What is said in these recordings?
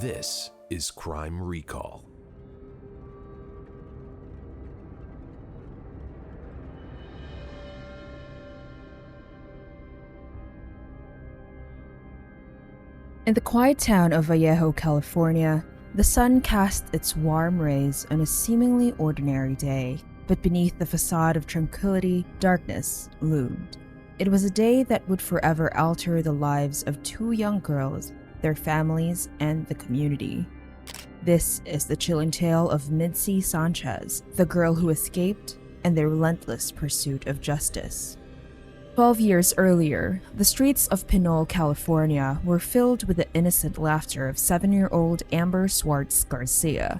This is Crime Recall. In the quiet town of Vallejo, California, the sun cast its warm rays on a seemingly ordinary day, but beneath the facade of tranquility, darkness loomed. It was a day that would forever alter the lives of two young girls, their families, and the community. This is the chilling tale of Midsi Sanchez, the girl who escaped, and their relentless pursuit of justice. 12 years earlier, the streets of Pinole, California were filled with the innocent laughter of 7-year-old Amber Swartz Garcia.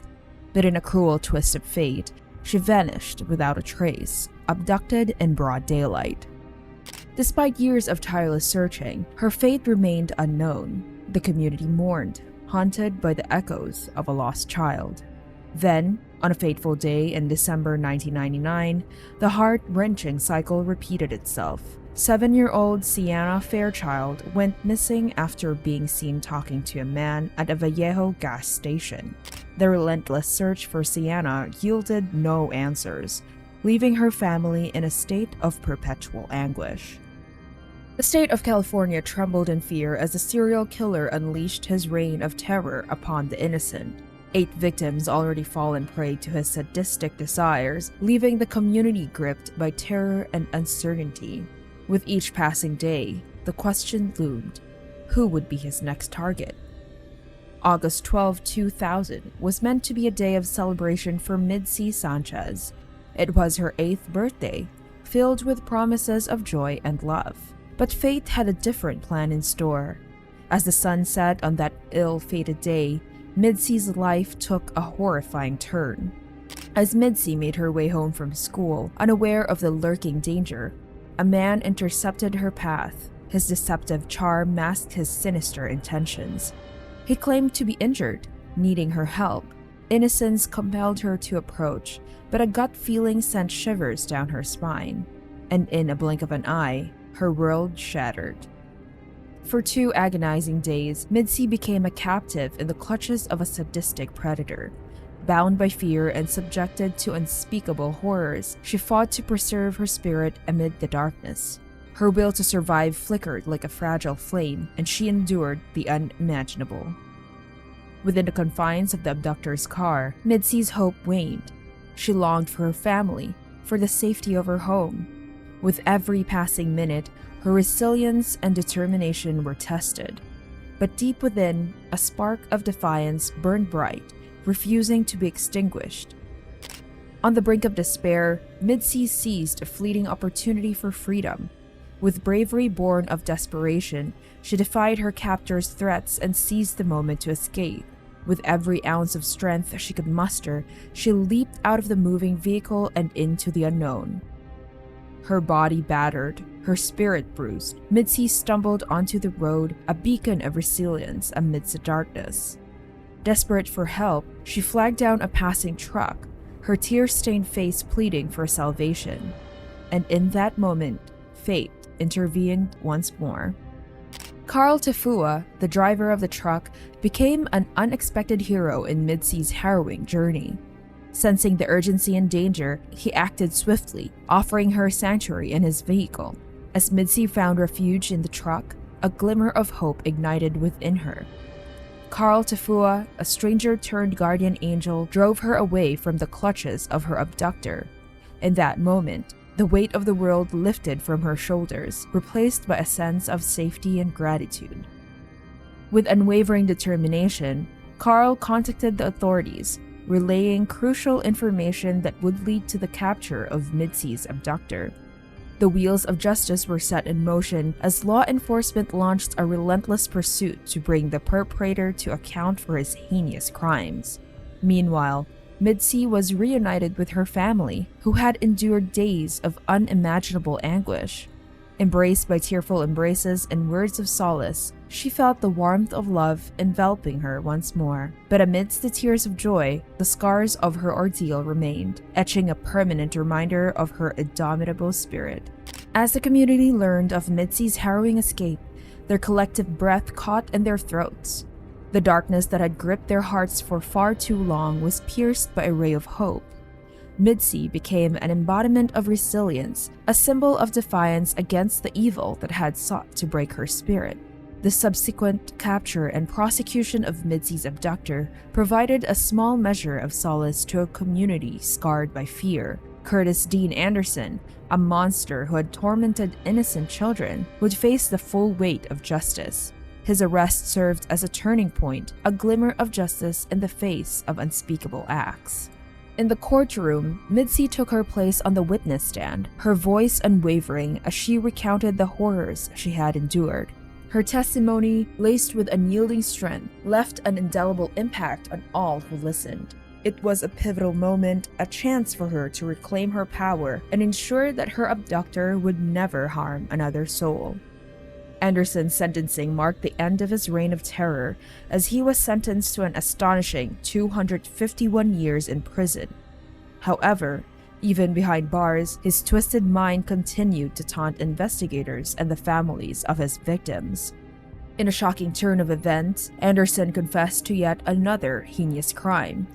But in a cruel twist of fate, she vanished without a trace, abducted in broad daylight. Despite years of tireless searching, her fate remained unknown. The community mourned, haunted by the echoes of a lost child. Then, on a fateful day in December 1999, the heart-wrenching cycle repeated itself. 7-year-old Xiana Fairchild went missing after being seen talking to a man at a Vallejo gas station. The relentless search for Xiana yielded no answers, leaving her family in a state of perpetual anguish. The state of California trembled in fear as the serial killer unleashed his reign of terror upon the innocent. 8 victims already fallen prey to his sadistic desires, leaving the community gripped by terror and uncertainty. With each passing day, the question loomed: who would be his next target? August 12, 2000 was meant to be a day of celebration for Midsi Sanchez. It was her 8th birthday, filled with promises of joy and love. But fate had a different plan in store. As the sun set on that ill-fated day, Midsi's life took a horrifying turn. As Midsi made her way home from school, unaware of the lurking danger, a man intercepted her path. His deceptive charm masked his sinister intentions. He claimed to be injured, needing her help. Innocence compelled her to approach, but a gut feeling sent shivers down her spine. And in a blink of an eye, her world shattered. For 2 agonizing days, Midsi became a captive in the clutches of a sadistic predator. Bound by fear and subjected to unspeakable horrors, she fought to preserve her spirit amid the darkness. Her will to survive flickered like a fragile flame, and she endured the unimaginable. Within the confines of the abductor's car, Midsi's hope waned. She longed for her family, for the safety of her home. With every passing minute, her resilience and determination were tested. But deep within, a spark of defiance burned bright, refusing to be extinguished. On the brink of despair, Midsi seized a fleeting opportunity for freedom. With bravery born of desperation, she defied her captor's threats and seized the moment to escape. With every ounce of strength she could muster, she leaped out of the moving vehicle and into the unknown. Her body battered, her spirit bruised, Midsi stumbled onto the road, a beacon of resilience amidst the darkness. Desperate for help, she flagged down a passing truck, her tear-stained face pleading for salvation. And in that moment, fate intervened once more. Carl Tafua, the driver of the truck, became an unexpected hero in Midsi's harrowing journey. Sensing the urgency and danger, he acted swiftly, offering her sanctuary in his vehicle. As Midsi found refuge in the truck, a glimmer of hope ignited within her. Carl Tafua, a stranger-turned-guardian angel, drove her away from the clutches of her abductor. In that moment, the weight of the world lifted from her shoulders, replaced by a sense of safety and gratitude. With unwavering determination, Carl contacted the authorities, relaying crucial information that would lead to the capture of Midsi's abductor. The wheels of justice were set in motion as law enforcement launched a relentless pursuit to bring the perpetrator to account for his heinous crimes. Meanwhile, Midsi was reunited with her family, who had endured days of unimaginable anguish. Embraced by tearful embraces and words of solace, she felt the warmth of love enveloping her once more. But amidst the tears of joy, the scars of her ordeal remained, etching a permanent reminder of her indomitable spirit. As the community learned of Midsi's harrowing escape, their collective breath caught in their throats. The darkness that had gripped their hearts for far too long was pierced by a ray of hope. Midsi became an embodiment of resilience, a symbol of defiance against the evil that had sought to break her spirit. The subsequent capture and prosecution of Midsi's abductor provided a small measure of solace to a community scarred by fear. Curtis Dean Anderson, a monster who had tormented innocent children, would face the full weight of justice. His arrest served as a turning point, a glimmer of justice in the face of unspeakable acts. In the courtroom, Midsi took her place on the witness stand, her voice unwavering as she recounted the horrors she had endured. Her testimony, laced with unyielding strength, left an indelible impact on all who listened. It was a pivotal moment, a chance for her to reclaim her power and ensure that her abductor would never harm another soul. Anderson's sentencing marked the end of his reign of terror, as he was sentenced to an astonishing 251 years in prison. However, even behind bars, his twisted mind continued to taunt investigators and the families of his victims. In a shocking turn of events, Anderson confessed to yet another heinous crime.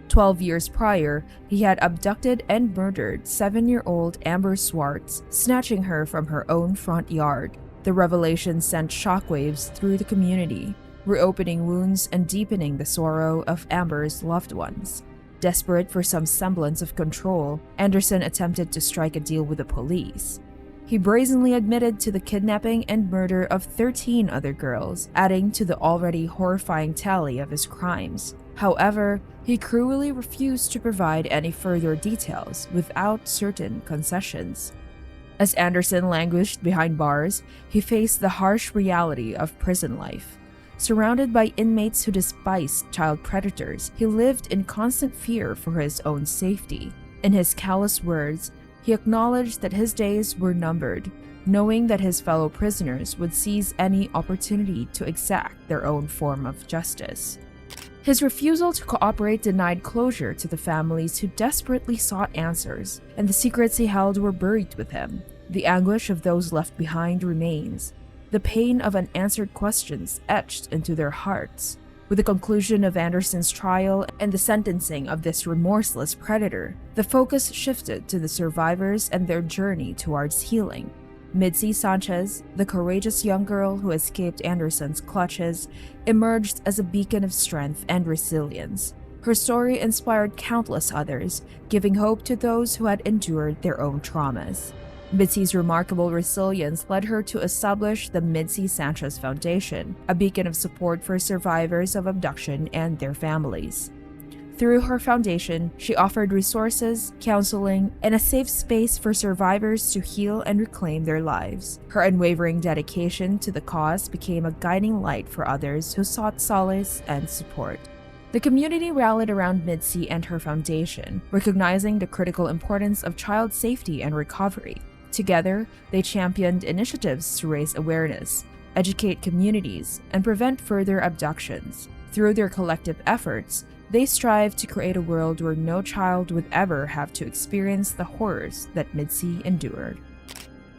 12 years prior, he had abducted and murdered 7-year-old Amber Swartz, snatching her from her own front yard. The revelation sent shockwaves through the community, reopening wounds and deepening the sorrow of Amber's loved ones. Desperate for some semblance of control, Anderson attempted to strike a deal with the police. He brazenly admitted to the kidnapping and murder of 13 other girls, adding to the already horrifying tally of his crimes. However, he cruelly refused to provide any further details without certain concessions. As Anderson languished behind bars, he faced the harsh reality of prison life. Surrounded by inmates who despised child predators, he lived in constant fear for his own safety. In his callous words, he acknowledged that his days were numbered, knowing that his fellow prisoners would seize any opportunity to exact their own form of justice. His refusal to cooperate denied closure to the families who desperately sought answers, and the secrets he held were buried with him. The anguish of those left behind remains, the pain of unanswered questions etched into their hearts. With the conclusion of Anderson's trial and the sentencing of this remorseless predator, the focus shifted to the survivors and their journey towards healing. Midsi Sanchez, the courageous young girl who escaped Anderson's clutches, emerged as a beacon of strength and resilience. Her story inspired countless others, giving hope to those who had endured their own traumas. Midsi's remarkable resilience led her to establish the Midsi Sanchez Foundation, a beacon of support for survivors of abduction and their families. Through her foundation, she offered resources, counseling, and a safe space for survivors to heal and reclaim their lives. Her unwavering dedication to the cause became a guiding light for others who sought solace and support. The community rallied around Midsi and her foundation, recognizing the critical importance of child safety and recovery. Together, they championed initiatives to raise awareness, educate communities, and prevent further abductions. Through their collective efforts, they strive to create a world where no child would ever have to experience the horrors that Midsi endured.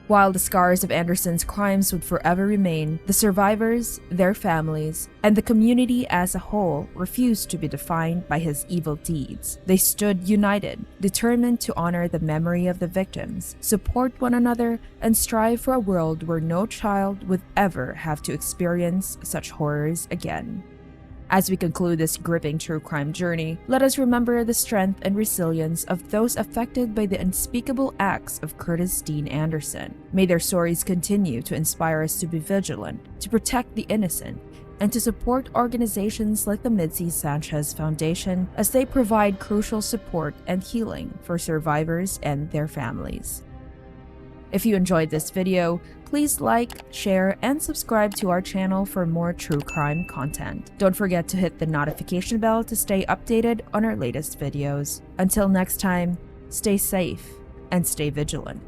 While the scars of Anderson's crimes would forever remain, the survivors, their families, and the community as a whole refused to be defined by his evil deeds. They stood united, determined to honor the memory of the victims, support one another, and strive for a world where no child would ever have to experience such horrors again. As we conclude this gripping true crime journey, let us remember the strength and resilience of those affected by the unspeakable acts of Curtis Dean Anderson. May their stories continue to inspire us to be vigilant, to protect the innocent, and to support organizations like the Midsi Sanchez Foundation as they provide crucial support and healing for survivors and their families. If you enjoyed this video, please like, share, and subscribe to our channel for more true crime content. Don't forget to hit the notification bell to stay updated on our latest videos. Until next time, stay safe and stay vigilant.